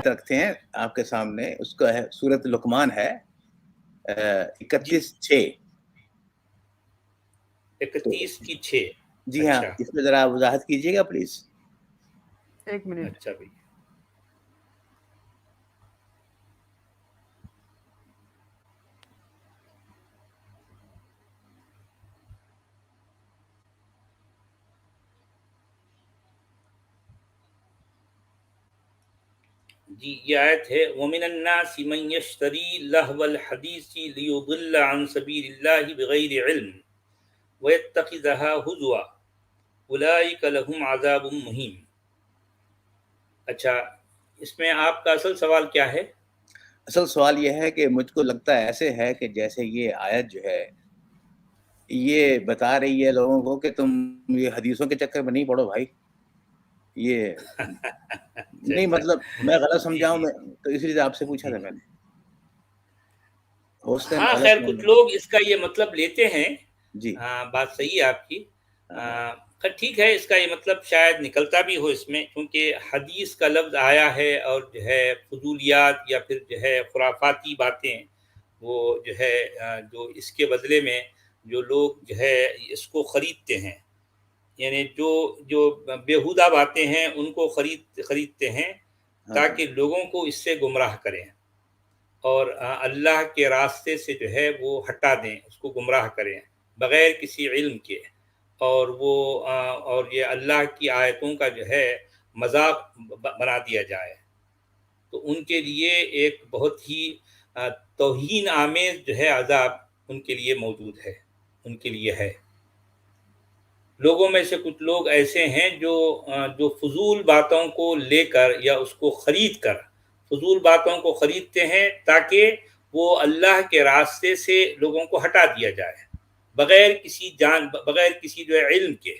رکھتے ہیں آپ کے سامنے، اس کا ہے سورۃ لقمان ہے 31:6. 31:6. جی ہاں، اس میں ذرا وضاحت کیجیے گا پلیز. ایک منٹ. اچھا بھائی. جی یہ آیت ہے وَمِنَ النَّاسِ مَن يَشْتَرِي لَهْوَ الْحَدِيثِ لِيُضِلَّ عَن سَبِيلِ اللَّهِ بِغَيْرِ عِلْمٍ وَيَتَّخِذَهَا هُزُوًا أُولَٰئِكَ لَهُمْ عَذَابٌ مُّهِينٌ. اچھا، اس میں آپ کا اصل سوال کیا ہے؟ اصل سوال یہ ہے کہ مجھ کو لگتا ہے ایسے ہے کہ جیسے یہ آیت جو ہے یہ بتا رہی ہے لوگوں کو کہ تم یہ حدیثوں کے چکر میں نہیں پڑو بھائی. یہ نہیں مطلب میں غلط سمجھاؤں میں تو اس لیے آپ سے پوچھا تھا میں نے. ہاں خیر کچھ لوگ اس کا یہ مطلب لیتے ہیں. جی بات صحیح ہے آپ کی. خیر ٹھیک ہے، اس کا یہ مطلب شاید نکلتا بھی ہو اس میں، کیونکہ حدیث کا لفظ آیا ہے اور جو ہے فضولیات یا پھر جو ہے خرافاتی باتیں وہ جو ہے جو اس کے بدلے میں جو لوگ جو ہے اس کو خریدتے ہیں، یعنی جو بیہودہ باتیں ہیں ان کو خریدتے ہیں تاکہ لوگوں کو اس سے گمراہ کریں اور اللہ کے راستے سے جو ہے وہ ہٹا دیں، اس کو گمراہ کریں بغیر کسی علم کے، اور یہ اللہ کی آیتوں کا جو ہے مذاق بنا دیا جائے. تو ان کے لیے ایک بہت ہی توہین آمیز جو ہے عذاب ان کے لیے موجود ہے، ان کے لیے ہے. لوگوں میں سے کچھ لوگ ایسے ہیں جو فضول باتوں کو لے کر یا اس کو خرید کر فضول باتوں کو خریدتے ہیں تاکہ وہ اللہ کے راستے سے لوگوں کو ہٹا دیا جائے بغیر کسی جو ہے علم کے.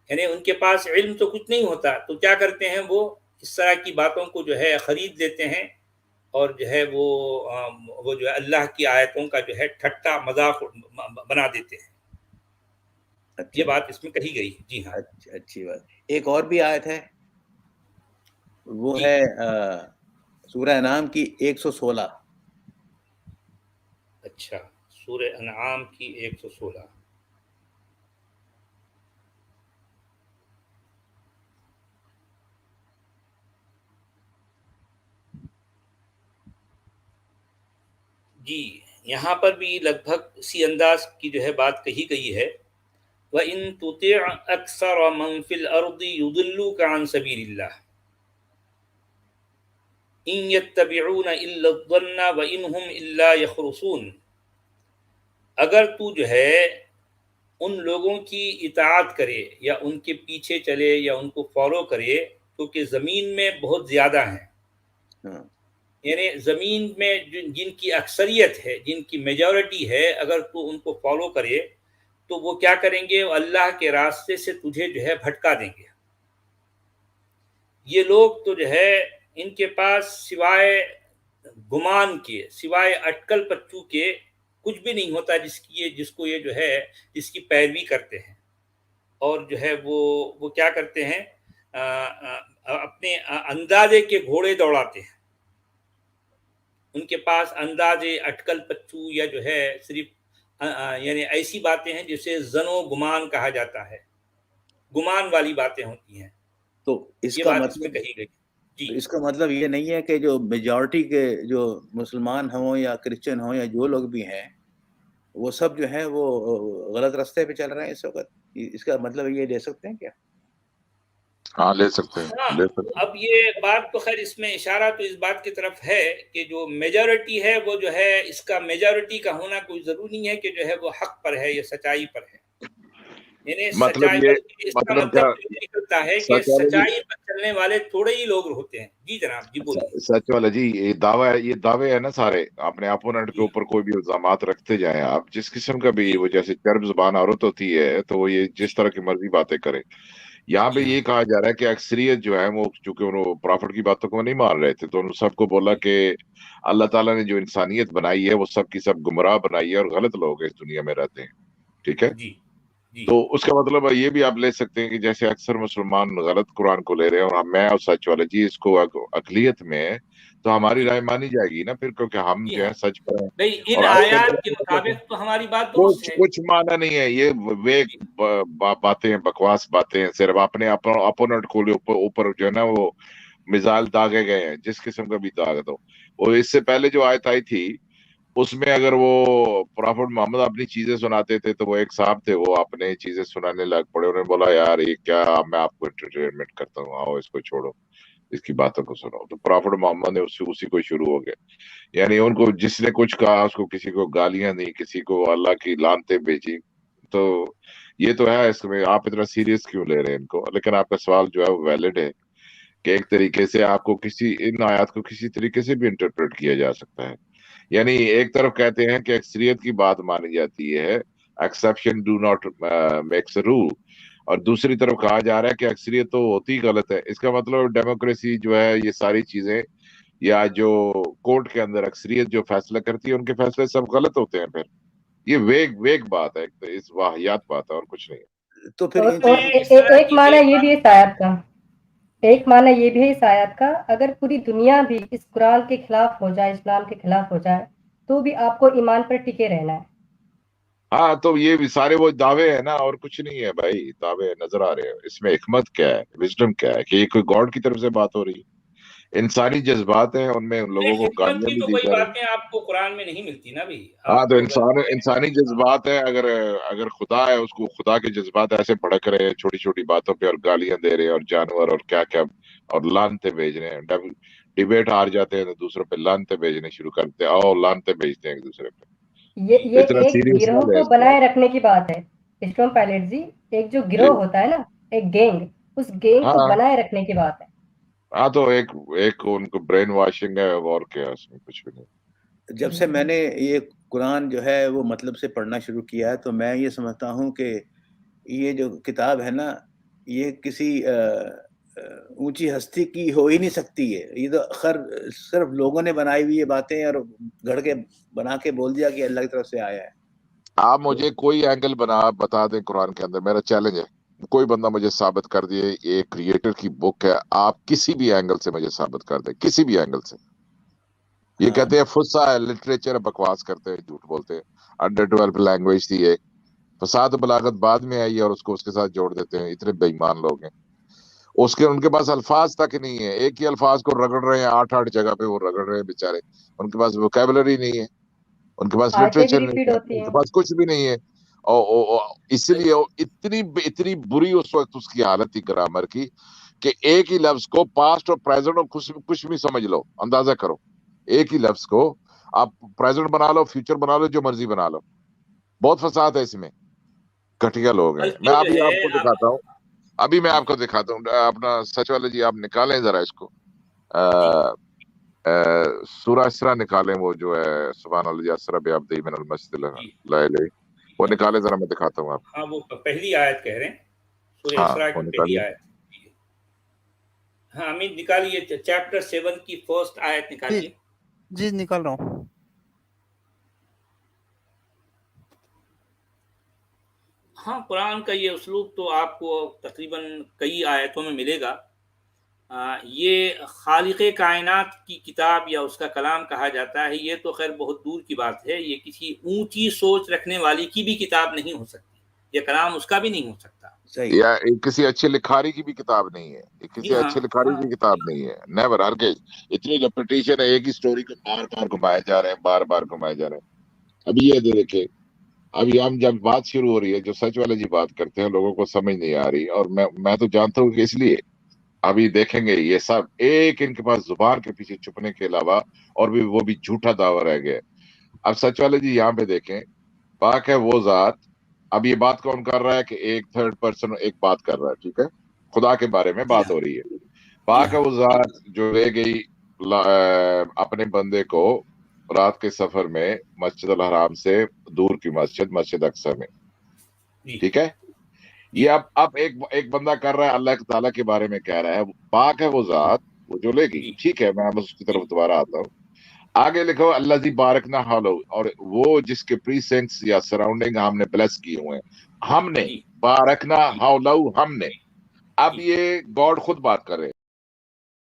یعنی ان کے پاس علم تو کچھ نہیں ہوتا، تو کیا کرتے ہیں وہ اس طرح کی باتوں کو جو ہے خرید لیتے ہیں اور جو ہے وہ جو ہے اللہ کی آیتوں کا جو ہے ٹھٹا مذاق بنا دیتے ہیں. یہ بات اس میں کہی گئی. جی ہاں اچھی بات. ایک اور بھی آیت ہے، وہ ہے سورہ انعام کی 116. اچھا، سورہ انعام کی 116. جی یہاں پر بھی لگ بھگ اسی انداز کی جو ہے بات کہی گئی ہے. وَإِن تُطِعْ أَكْثَرَ مَن فِي الْأَرْضِ يُضِلُّوكَ عَن سَبِيلِ اللَّهِ إِن يَتَّبِعُونَ إِلَّا الظَّنَّ وَإِنْ هُمْ إِلَّا يَخْرُصُونَ. اگر تو جو ہے ان لوگوں کی اطاعت کرے یا ان کے پیچھے چلے یا ان کو فالو کرے تو کہ زمین میں بہت زیادہ ہیں، یعنی زمین میں جن کی اکثریت ہے، جن کی میجورٹی ہے، اگر تو ان کو فالو کرے تو وہ کیا کریں گے؟ اللہ کے راستے سے تجھے جو ہے بھٹکا دیں گے. یہ لوگ تو جو ہے ان کے پاس سوائے گمان کے، سوائے اٹکل پچو کے کچھ بھی نہیں ہوتا جس کو یہ جو ہے اس کی پیروی کرتے ہیں، اور جو ہے وہ کیا کرتے ہیں؟ اپنے اندازے کے گھوڑے دوڑاتے ہیں. ان کے پاس اندازے اٹکل پچو یا جو ہے صرف یعنی ایسی باتیں ہیں جسے زن و گمان کہا جاتا ہے، گمان والی باتیں ہوتی ہیں. تو اس یہ کا بات مطلب اس میں کہی گئی. جی تو اس کا مطلب یہ نہیں ہے کہ جو میجورٹی کے جو مسلمان ہوں یا کرسچن ہوں یا جو لوگ بھی ہیں وہ سب جو ہے وہ غلط راستے پہ چل رہے ہیں اس وقت. اس کا مطلب یہ لے سکتے ہیں کیا؟ ہاں لے سکتے ہیں. اب یہ بات تو خیر اس میں اشارہ تو اس بات کی طرف ہے کہ جو میجورٹی ہے وہ جو ہے اس کا میجورٹی کا ہونا کوئی ضروری نہیں ہے کہ جو ہے وہ حق پر ہے یا سچائی پر ہے. یعنی سچائی اس کا مطلب یہ نکلتا ہے کہ سچائی پر چلنے والے تھوڑے ہی لوگ ہوتے ہیں. جی جناب جی بولیے. سچ والا جی یہ دعوے ہے نا سارے اپنے اپوننٹ کے اوپر کوئی بھی الزامات رکھتے جائیں آپ جس قسم کا بھی وہ جیسے چرب زبان عورت ہوتی ہے تو وہ یہ جس طرح کی مرضی باتیں کرے. یہاں پہ یہ کہا جا رہا ہے کہ اکثریت جو ہے وہ چونکہ انہوں پرافٹ کی باتوں کو نہیں مان رہے تھے تو انہوں سب کو بولا کہ اللہ تعالیٰ نے جو انسانیت بنائی ہے وہ سب کی سب گمراہ بنائی ہے اور غلط لوگ اس دنیا میں رہتے ہیں. ٹھیک ہے جی تو اس کا مطلب یہ بھی آپ لے سکتے ہیں کہ جیسے اکثر مسلمان غلط قرآن کو لے رہے ہیں اور میں اور سچ والا جی اس کو اقلیت میں ہے تو ہماری رائے مانی جائے گی نا پھر، کیونکہ ہم جو ہے سچ پر ہیں بھائی ان اور آیات کے مطابق تو ہماری بات درست ہے. کچھ معنی نہیں ہے، یہ ویک باتیں ہیں، بکواس باتیں ہیں، صرف اپنے اپوننٹ کو اوپر جو ہے نا وہ مثال داغے گئے ہیں، جس قسم کا بھی داغ دو. وہ اس سے پہلے جو آیت آئی تھی اس میں اگر وہ پرافٹ محمد اپنی چیزیں سناتے تھے تو وہ ایک صاحب تھے، وہ اپنے چیزیں سنانے لگ پڑے، انہوں نے بولا یار یہ کیا، میں آپ کو انٹرٹینمنٹ کرتا ہوں، آؤ اس کو چھوڑو، اس کی باتوں کو سنو. تو پرافٹ محمد نے اسی کو شروع ہو گیا، یعنی ان کو جس نے کچھ کہا اس کو کسی کو گالیاں دی، کسی کو اللہ کی لعنتیں بھیجی. تو یہ تو ہے، اس میں آپ اتنا سیریس کیوں لے رہے ہیں ان کو؟ لیکن آپ کا سوال جو ہے وہ ویلڈ ہے کہ ایک طریقے سے آپ کو ان آیات کو کسی طریقے سے بھی انٹرپریٹ کیا جا سکتا ہے. یعنی ایک طرف کہتے ہیں کہ اکثریت کی بات مانی جاتی ہے، exception do not makes a rule, اور دوسری طرف کہا جا رہا ہے کہ اکثریت تو ہوتی غلط ہے. اس کا مطلب ڈیموکریسی جو ہے، یہ ساری چیزیں یا جو کورٹ کے اندر اکثریت جو فیصلہ کرتی ہے ان کے فیصلے سب غلط ہوتے ہیں. پھر یہ ویگ بات ہے، اس واہیات بات ہے اور کچھ نہیں. تو پھر ایک معنی یہ بھی ہے اس آیت کا، ایک معنی یہ بھی ہے اس آیت کا، اگر پوری دنیا بھی اس قرآن کے خلاف ہو جائے، اسلام کے خلاف ہو جائے، تو بھی آپ کو ایمان پر ٹکے رہنا ہے. ہاں تو یہ بھی سارے وہ دعوے ہیں نا، اور کچھ نہیں ہے بھائی، دعوے نظر آ رہے ہیں. اس میں حکمت کیا ہے، وزڈم کیا ہے کہ یہ کوئی گاڈ کی طرف سے بات ہو رہی ہے؟ انسانی جذبات ہیں، ان میں ان لوگوں کو حکمت گالیاں کی بھی تو دی کوئی جا رہی ہیں. باتیں آپ کو قرآن میں نہیں ملتی نا بھی. ہاں تو انسانی جذبات ہے. اگر خدا ہے، اس کو خدا کے جذبات ایسے بھڑک رہے ہیں چھوٹی چھوٹی باتوں پہ اور گالیاں دے رہے ہیں اور جانور اور کیا کیا اور لعنتیں بھیج رہے ہیں. ڈیبیٹ ہار جاتے ہیں تو دوسروں پہ لعنتیں بھیجنے شروع کرتے ہیں، اور لعنتیں بھیجتے ہیں ایک دوسرے پہ. یہ اتنا ایک سیریس نہ گروہ لے کو اس بنائے کو. رکھنے کی بات ہے اسٹرام پائلٹ جی. ایک جو جی گروہ ہوتا ہے نا، ایک گینگ، اس گینگ کو ہاں بنائے رکھنے کی بات ہے. ہاں تو ایک ان کو برین واشنگ ہے، اور کیا اس میں کچھ بھی نہیں. جب سے میں نے یہ قرآن جو ہے وہ مطلب سے پڑھنا شروع کیا ہے تو میں یہ سمجھتا ہوں کہ یہ جو کتاب ہے نا، یہ کسی اونچی ہستی کی ہو ہی نہیں سکتی ہے. یہ تو صرف لوگوں نے بنائی ہوئی یہ باتیں اور گھڑ کے بنا کے بول دیا کہ اللہ کی طرف سے آیا ہے. آپ مجھے کوئی اینگل بتا دیں قرآن کے اندر، میرا چیلنج ہے، کوئی بندہ مجھے ثابت کر دیے یہ کریٹر کی بک ہے، آپ کسی بھی اینگل سے مجھے ثابت کر دیں، کسی بھی اینگل سے. یہ کہتے ہیں فصحا ہے، لٹریچر، بکواس کرتے ہیں، جھوٹ بولتے ہیں، انڈر ڈیولپ لینگویج تھی ایک، فساد و بلاغت بعد میں آئی اور اس کو اس کے ساتھ جوڑ دیتے ہیں. اتنے بے ایمان لوگ ہیں، ان کے پاس الفاظ تک نہیں ہے، ایک ہی الفاظ کو رگڑ رہے ہیں 8 جگہ پہ، وہ رگڑ رہے ہیں بیچارے. ان کے پاس ووکیبلری نہیں ہے، ان کے پاس آیتیں بھی لٹریچر ریپیٹ نہیں ہے، ہوتی ان ہیں. کے پاس کچھ بھی نہیں ہے. اس لیے اتنی بری اس وقت اس کی حالت تھی گرامر کی کہ ایک ہی لفظ کو پاسٹ اور پریزنٹ اور کچھ بھی سمجھ لو، اندازہ کرو، ایک ہی لفظ کو آپ پریزنٹ بنا لو، فیوچر بنا لو، جو مرضی بنا لو. بہت فساد ہے اس میں، گھٹیا لوگ ہیں. میں بلکہ جو ابھی ہے آپ کو دکھاتا ہوں، اپنا سچ والے جی، آپ نکالیں ذرا اس کو، سورہ اسرا نکالیں، وہ جو ہے سبحان اللہ اسرا بعبدہ من المسجد الحرام، وہ نکالے ذرا، میں دکھاتا ہوں آپ. ہاں وہ پہلی آیت کہہ رہے ہیں، سورہ ہاں اسراء وہ کی پہلی نکالیے. آیت. ہاں امین نکالیے، چیپٹر 7 کی فرسٹ آیت نکالیے. جی نکال رہا ہوں. ہاں قرآن کا یہ اسلوب تو آپ کو تقریباً کئی آیتوں میں ملے گا. یہ خالق کائنات کی کتاب یا اس کا کلام کہا جاتا ہے، یہ تو خیر بہت دور کی بات ہے. یہ کسی اونچی سوچ رکھنے والی کی بھی کتاب نہیں ہو سکتی، یہ کلام اس کا بھی نہیں ہو سکتا. یا کسی اچھے لکھاری کی بھی کتاب نہیں ہے، جی کسی ہاں اچھے لکھاری کی کتاب نہیں ہے، نیور، ہرگز. اتنی ریپیٹیشن ہے، ایک ہی سٹوری کو بار بار گھمائے جا رہے ہیں، بار بار گھمائے جا رہے ہیں. ابھی یہ دیکھیں، ابھی ہم جب بات شروع ہو رہی ہے، جو سچ والے جی بات کرتے ہیں لوگوں کو سمجھ نہیں آ رہی، اور میں تو جانتا ہوں کہ اس لیے ابھی دیکھیں گے یہ سب ایک ان کے پاس زبان کے پیچھے چھپنے کے علاوہ اور بھی وہ بھی جھوٹا دعویٰ رہ گیا. اب سچ والے جی یہاں پہ دیکھیں، پاک ہے وہ ذات. اب یہ بات کون کر رہا ہے کہ ایک تھرڈ پرسن ایک بات کر رہا ہے، ٹھیک ہے، خدا کے بارے میں جی بات ہاں ہو رہی ہے. جی پاک ہے ہاں وہ ذات جو لے گئی اپنے بندے کو رات کے سفر میں مسجد الحرام سے دور کی مسجد اقصی میں، جی ٹھیک ہے. جی یہ اب ایک بندہ کر رہا ہے، اللہ تعالیٰ کے بارے میں کہہ رہا ہے، پاک ہے وہ ذات وہ جو لے گئی، جی ٹھیک ہے. میں بس اس کی طرف جی دوبارہ آتا ہوں. آگے لکھو اللہ زی بارکنا حولو، اور وہ جس کے پریسینکٹس یا سراؤنڈنگ ہم نے بلیس کیے ہوئے ہیں، ہم نے جی بارکنا جی حولو، ہم نے. اب جی یہ گاڈ خود بات کر رہے ہیں.